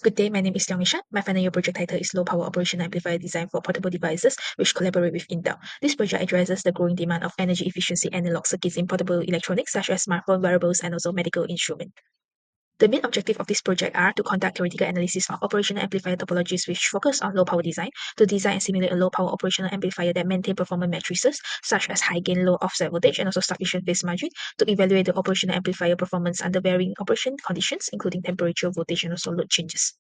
Good day, my name is Leong and Shan. My final year project title is Low Power Operational Amplifier Design for Portable Devices, which collaborate with Intel. This project addresses the growing demand of energy efficiency analog circuits in portable electronics such as smartphone, wearables, and also medical instruments. The main objective of this project are to conduct theoretical analysis of operational amplifier topologies which focus on low power design, to design and simulate a low power operational amplifier that maintain performance matrices such as high gain, low offset voltage, and also sufficient phase margin, to evaluate the operational amplifier performance under varying operation conditions, including temperature, voltage, and also load changes.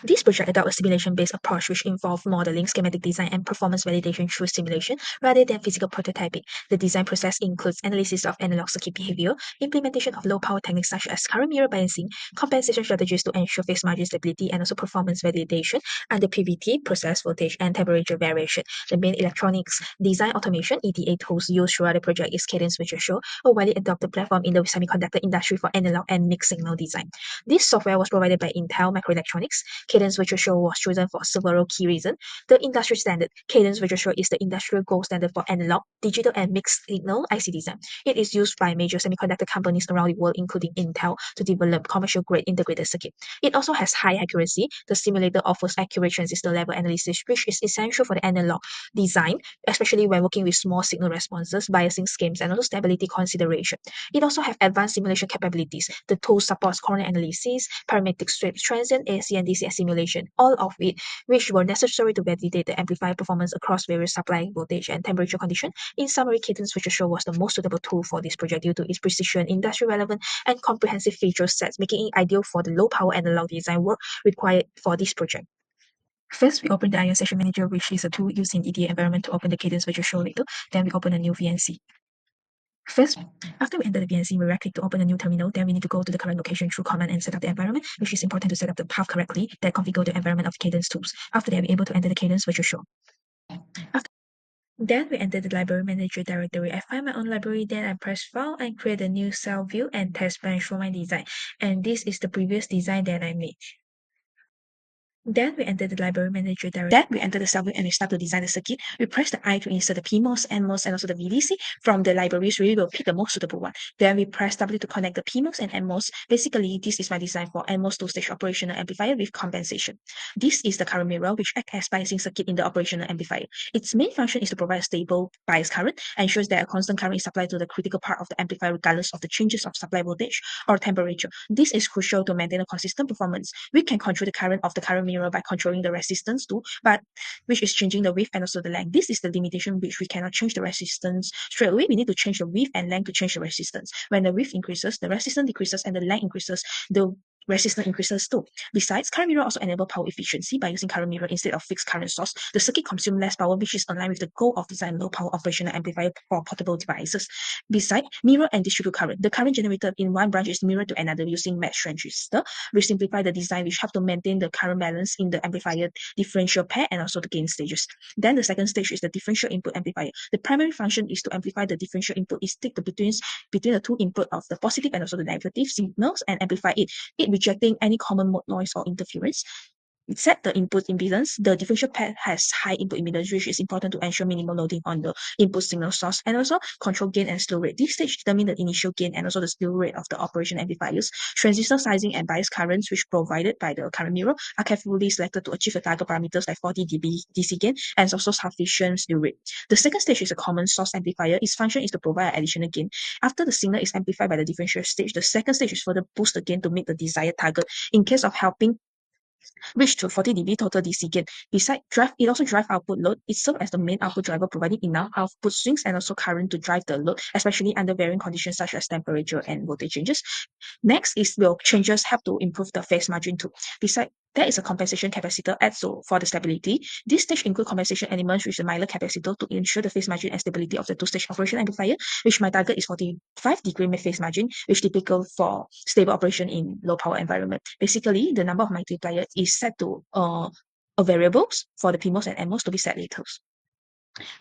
This project adopts a simulation-based approach which involves modeling, schematic design, and performance validation through simulation rather than physical prototyping. The design process includes analysis of analog circuit behavior, implementation of low-power techniques such as current mirror biasing, compensation strategies to ensure phase margin stability, and also performance validation under PVT, process voltage, and temperature variation. The main electronics design automation (EDA) tools used throughout the project is Cadence Virtuoso, a widely adopted platform in the semiconductor industry for analog and mixed signal design. This software was provided by Intel Microelectronics. Cadence Virtuoso was chosen for several key reasons. The industry standard. Cadence Virtuoso is the industrial gold standard for analog, digital, and mixed signal IC design. It is used by major semiconductor companies around the world, including Intel, to develop commercial-grade integrated circuit. It also has high accuracy. The simulator offers accurate transistor-level analysis, which is essential for the analog design, especially when working with small signal responses, biasing schemes, and also stability consideration. It also has advanced simulation capabilities. The tool supports corner analysis, parametric sweep, transient, AC, and DC simulation, all of it which were necessary to validate the amplifier performance across various supply, voltage, and temperature conditions. In summary, Cadence Virtuoso was the most suitable tool for this project due to its precision, industry relevant, and comprehensive feature sets, making it ideal for the low power analog design work required for this project. First, we open the IO Session Manager, which is a tool used in EDA environment to open the Cadence Virtuoso later. Then we open a new VNC. First, after we enter the VNC, we right-click to open a new terminal. Then we need to go to the current location through command and set up the environment, which is important to set up the path correctly that configure the environment of Cadence tools. After that, we're able to enter the Cadence Virtuoso. Then we enter the library manager directory. I find my own library, then I press file and create a new cell view and test bench for my design. And this is the previous design that I made. Then we enter the library manager directory. Then we enter the cell view and we start to design the circuit. We press the I to insert the PMOS, NMOS, and also the VDC. From the libraries, we will pick the most suitable one. Then we press W to connect the PMOS and NMOS. Basically, this is my design for NMOS two-stage operational amplifier with compensation. This is the current mirror, which acts as biasing circuit in the operational amplifier. Its main function is to provide a stable bias current, ensures that a constant current is supplied to the critical part of the amplifier regardless of the changes of supply voltage or temperature. This is crucial to maintain a consistent performance. We can control the current of the current mirror by controlling the resistance too, but which is changing the width and also the length. This is the limitation which we cannot change the resistance straight away. We need to change the width and length to change the resistance. When the width increases, the resistance decreases, and the length increases, the resistance increases too. Besides, current mirror also enable power efficiency by using current mirror instead of fixed current source. The circuit consumes less power, which is aligned with the goal of design low power operational amplifier for portable devices. Besides, mirror and distribute current. The current generated in one branch is mirrored to another using matched transistor, which simplify the design, which help to maintain the current balance in the amplifier differential pair and also the gain stages. Then the second stage is the differential input amplifier. The primary function is to amplify the differential input, is take the between the two input of the positive and also the negative signals and amplify it rejecting any common mode noise or interference. It set the input impedance. The differential pair has high input impedance, which is important to ensure minimal loading on the input signal source, and also control gain and slew rate. This stage determines the initial gain and also the slew rate of the operation amplifiers. Transistor sizing and bias currents, which provided by the current mirror, are carefully selected to achieve the target parameters like 40 dB DC gain and also sufficient slew rate. The second stage is a common source amplifier. Its function is to provide additional gain. After the signal is amplified by the differential stage, the second stage is further boost the gain to meet the desired target in case of helping reach to 40 dB total DC gain. Besides, it also drives output load. It serves as the main output driver, providing enough output swings and also current to drive the load, especially under varying conditions such as temperature and voltage changes. Next is will changes help to improve the phase margin too. Besides, there is a compensation capacitor also for the stability. This stage includes compensation elements with the Mylar capacitor to ensure the phase margin and stability of the two-stage operation amplifier, which my target is 45 degree phase margin, which typical for stable operation in low power environment. Basically, the number of multiplier is set to a variables for the PMOS and NMOS to be set later.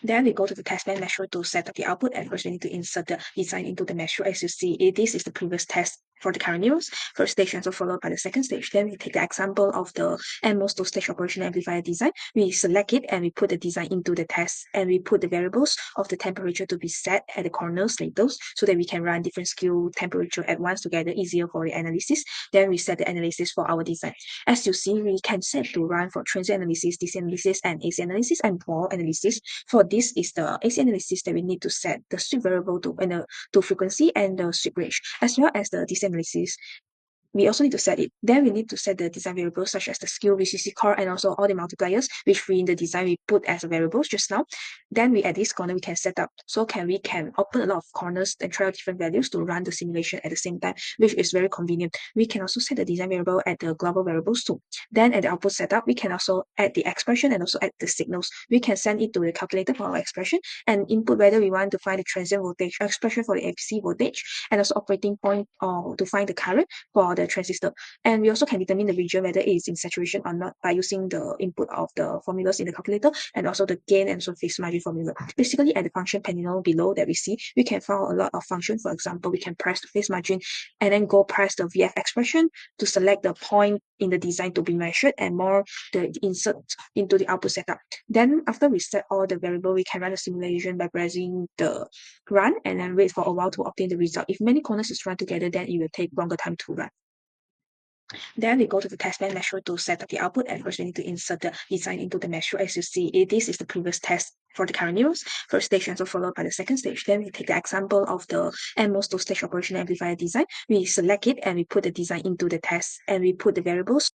Then we go to the testbed measure to set up the output. And first, we need to insert the design into the measure. As you see, this is the previous test for the current news. First stage also followed by the second stage. Then we take the example of the CMOS two-stage operational amplifier design. We select it and we put the design into the test, and we put the variables of the temperature to be set at the corners like those, so that we can run different skew temperature at once together, easier for the analysis. Then we set the analysis for our design. As you see, we can set to run for transient analysis, DC analysis, and AC analysis, and Paul analysis. For this is the AC analysis that we need to set the sweep variable to frequency and the sweep range, as well as the DC analysis. We also need to set it. Then we need to set the design variables such as the skew, VCC core, and also all the multipliers, which we in the design we put as variables just now. Then we at this corner we can set up. So we can open a lot of corners and try out different values to run the simulation at the same time, which is very convenient. We can also set the design variable at the global variables too. Then at the output setup, we can also add the expression and also add the signals. We can send it to the calculator for our expression and input whether we want to find the transient voltage, expression for the AC voltage, and also operating point or to find the current for the transistor. And we also can determine the region whether it is in saturation or not by using the input of the formulas in the calculator, and also the gain and also phase margin formula. Basically, at the function panel below that we see, we can find a lot of functions. For example, we can press the phase margin and then go press the VF expression to select the point in the design to be measured and more the insert into the output setup. Then after we set all the variable, we can run the simulation by pressing the run and then wait for a while to obtain the result. If many corners is run together, then it will take longer time to run. Then we go to the testbed measure to set up the output, and first we need to insert the design into the measure. As you see, this is the previous test for the current news. First stage also followed by the second stage. Then we take the example of the CMOS two-stage operational amplifier design. We select it and we put the design into the test, and we put the variables.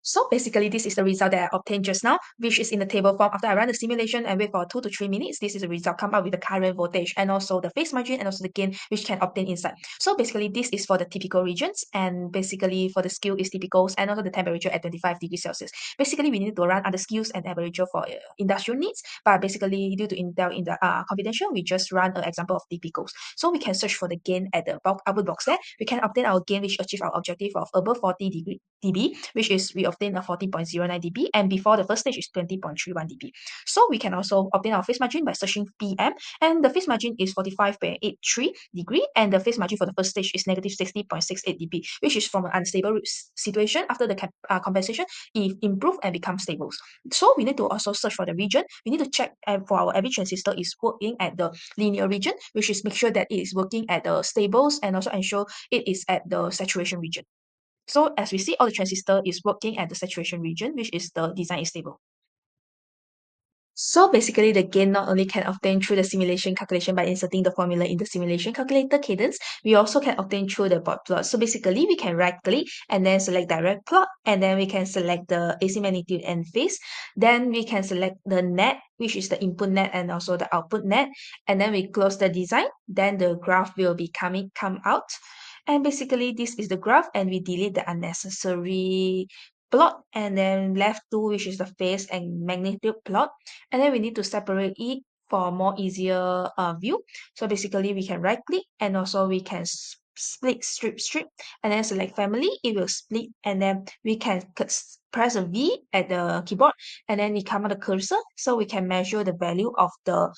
So basically, this is the result that I obtained just now, which is in the table form. After I run the simulation and wait for 2 to 3 minutes, this is the result, come up with the current voltage and also the phase margin and also the gain, which can obtain inside. So basically, this is for the typical regions, and basically for the skew is typicals and also the temperature at 25 degrees Celsius. Basically, we need to run other skews and temperature for industrial needs, but basically due to Intel in the confidential, we just run an example of typicals. So we can search for the gain at the output box there. We can obtain our gain, which achieve our objective of above 40 dB, which is we obtain a 40.09 dB, and before the first stage is 20.31 dB. So we can also obtain our phase margin by searching PM, and the phase margin is 45.83 degree, and the phase margin for the first stage is negative 60.68 dB, which is from an unstable situation. After the compensation, it improve and become stable. So we need to also search for the region. We need to check for our every transistor is working at the linear region, which is make sure that it is working at the stables and also ensure it is at the saturation region. So as we see, all the transistor is working at the saturation region, which is the design is stable. So basically, the gain not only can obtain through the simulation calculation by inserting the formula in the simulation calculator Cadence, we also can obtain through the dot plot. So basically, we can right click and then select direct plot, and then we can select the AC magnitude and phase. Then we can select the net, which is the input net and also the output net, and then we close the design. Then the graph will be come out. And basically, this is the graph, and we delete the unnecessary plot, and then left two, which is the phase and magnitude plot, and then we need to separate it for more easier view. So basically, we can right click and also we can split strip, and then select family. It will split, and then we can press a V at the keyboard, and then we come on the cursor, so we can measure the value of the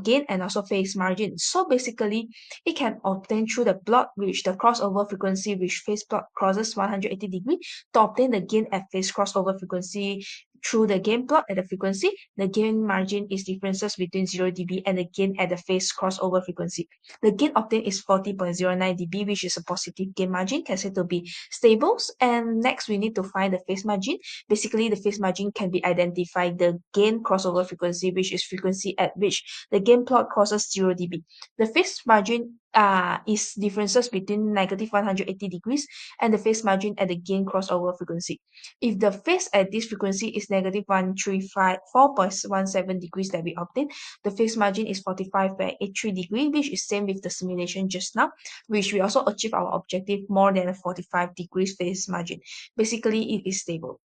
gain and also phase margin. So basically, it can obtain through the plot which the crossover frequency which phase plot crosses 180 degree to obtain the gain at phase crossover frequency through the gain plot at the frequency. The gain margin is differences between 0 dB and the gain at the phase crossover frequency. The gain obtained is 40.09 dB, which is a positive gain margin, can say to be stables. And next, we need to find the phase margin. Basically, the phase margin can be identified the gain crossover frequency, which is frequency at which the gain plot crosses 0 dB. The phase margin is differences between negative 180 degrees and the phase margin at the gain crossover frequency. If the phase at this frequency is negative 134.17 degrees that we obtain, the phase margin is 45.83 degree, which is same with the simulation just now, which we also achieve our objective more than a 45 degrees phase margin. Basically, it is stable.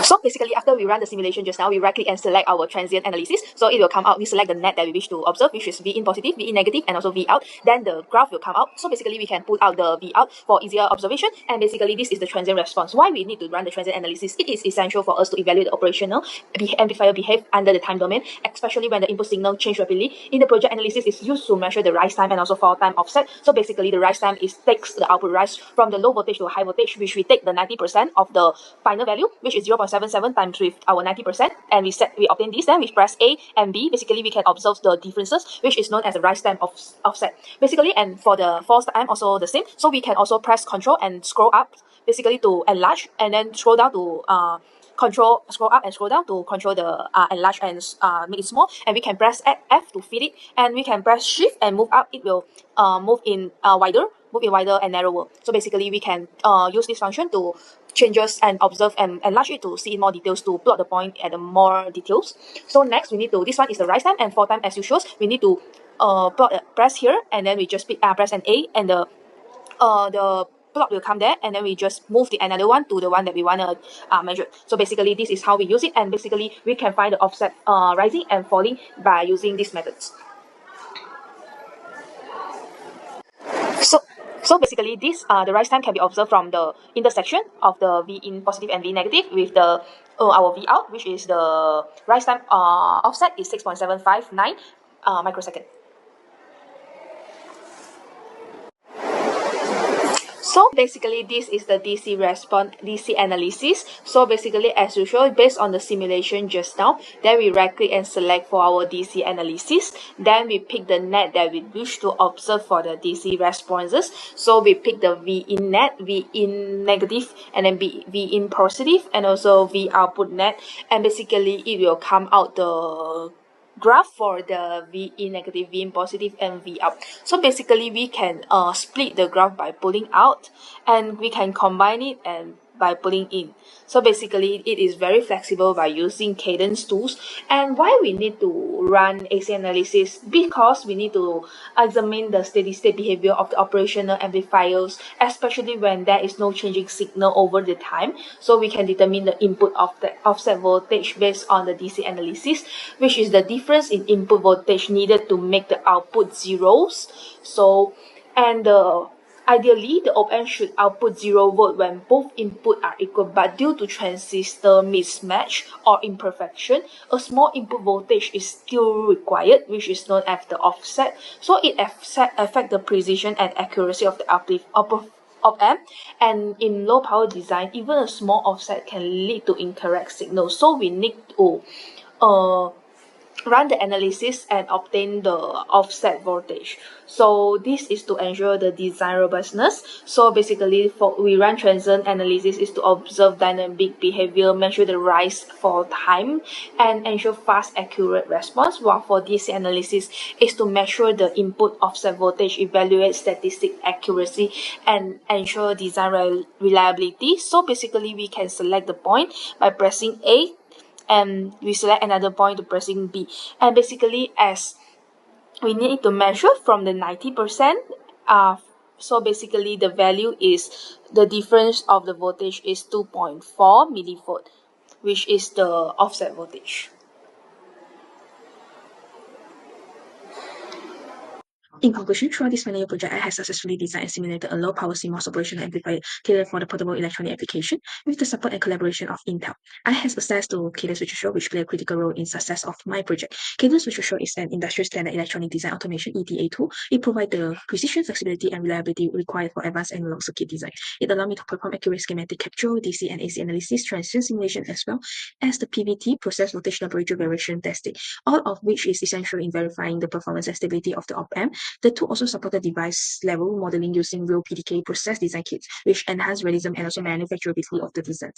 So basically, after we run the simulation just now, we right click and select our transient analysis. So it will come out. We select the net that we wish to observe, which is V in positive, V in negative, and also V out. Then the graph will come out. So basically, we can pull out the V out for easier observation. And basically, this is the transient response. Why we need to run the transient analysis? It is essential for us to evaluate the operational amplifier behave under the time domain, especially when the input signal change rapidly. In the project analysis, is used to measure the rise time and also fall time offset. So basically, the rise time is takes the output rise from the low voltage to high voltage, which we take the 90% of the final value, which is 0.77 times with our 90%, and we obtain this. Then we press A and B. Basically, we can observe the differences, which is known as the rise time of offset. Basically, and for the fall time also the same. So we can also press Control and scroll up, basically to enlarge, and then scroll down to scroll up and scroll down to control the enlarge and make it small. And we can press F to fit it, and we can press Shift and move up. It will move in wider and narrower. So basically, we can use this function to changes and observe and enlarge it to see in more details, to plot the point at more details. So next, we need to, this one is the rise time and fall time as usual. We need to press here, and then we just press an A, and the plot will come there, and then we just move the another one to the one that we want to measure. So basically, this is how we use it, and basically we can find the offset rising and falling by using these methods. So basically, this the rise time can be observed from the intersection of the V in positive and V negative with the our V out, which is the rise time offset is 6.759 microsecond. So basically, this is the DC response, DC analysis. So basically, as usual, based on the simulation just now, then we right click and select for our DC analysis. Then we pick the net that we wish to observe for the DC responses. So we pick the V in net, V in negative, and then V in positive, and also V output net. And basically, it will come out the graph for the V in negative, V in positive, and V out. So basically, we can split the graph by pulling out, and we can combine it and by pulling in. So basically, it is very flexible by using Cadence tools. And why we need to run AC analysis? Because we need to examine the steady state behavior of the operational amplifiers, especially when there is no changing signal over the time. So we can determine the input of the offset voltage based on the DC analysis, which is the difference in input voltage needed to make the output zeros. So, and ideally, the op-amp should output 0 volt when both input are equal, but due to transistor mismatch or imperfection, a small input voltage is still required, which is known as the offset. So it affects the precision and accuracy of the op-amp. And in low power design, even a small offset can lead to incorrect signals. So we need to run the analysis and obtain the offset voltage. So this is to ensure the design robustness. So basically, we run transient analysis is to observe dynamic behavior, measure the rise for time, and ensure fast, accurate response. While for DC analysis is to measure the input offset voltage, evaluate statistic accuracy, and ensure design reliability. So basically, we can select the point by pressing A, and we select another point to pressing B. And basically, as we need to measure from the 90%, so basically the value is, the difference of the voltage is 2.4 millivolt, which is the offset voltage. In conclusion, throughout this final year project, I have successfully designed and simulated a low-power CMOS operational amplifier tailored for the portable electronic application with the support and collaboration of Intel. I have access to Cadence Virtuoso, which play a critical role in success of my project. Cadence Virtuoso is an industry standard electronic design automation (EDA) tool. It provides the precision, flexibility, and reliability required for advanced analog circuit design. It allows me to perform accurate schematic capture, DC and AC analysis, transient simulation, as well as the PVT, process voltage laboratory variation testing, all of which is essential in verifying the performance and stability of the op-amp. The tool also supported device-level modeling using real PDK process design kits, which enhance realism and also manufacturability of the design.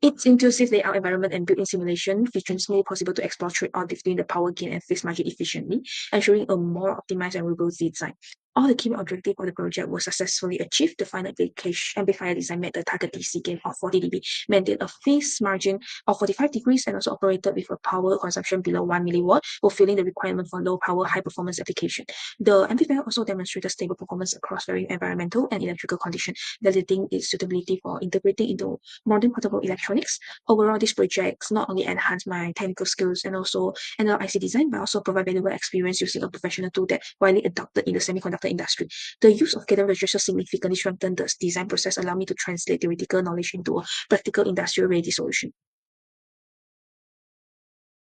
Its intuitive layout environment and built-in simulation features made it possible to explore trade-off between the power gain and fixed margin efficiently, ensuring a more optimized and robust design. All the key objectives of the project were successfully achieved. The final amplifier design met the target DC gain of 40 dB, maintained a phase margin of 45 degrees, and also operated with a power consumption below 1 milliwatt, fulfilling the requirement for low power, high performance application. The amplifier also demonstrated stable performance across varying environmental and electrical conditions, validating its suitability for integrating into modern portable electronics. Overall, this project not only enhanced my technical skills and also analog IC design, but also provide valuable experience using a professional tool that widely adopted in the semiconductor industry. The use of Cadence Virtuoso significantly strengthened the design process, allowing me to translate theoretical knowledge into a practical industrial-ready solution.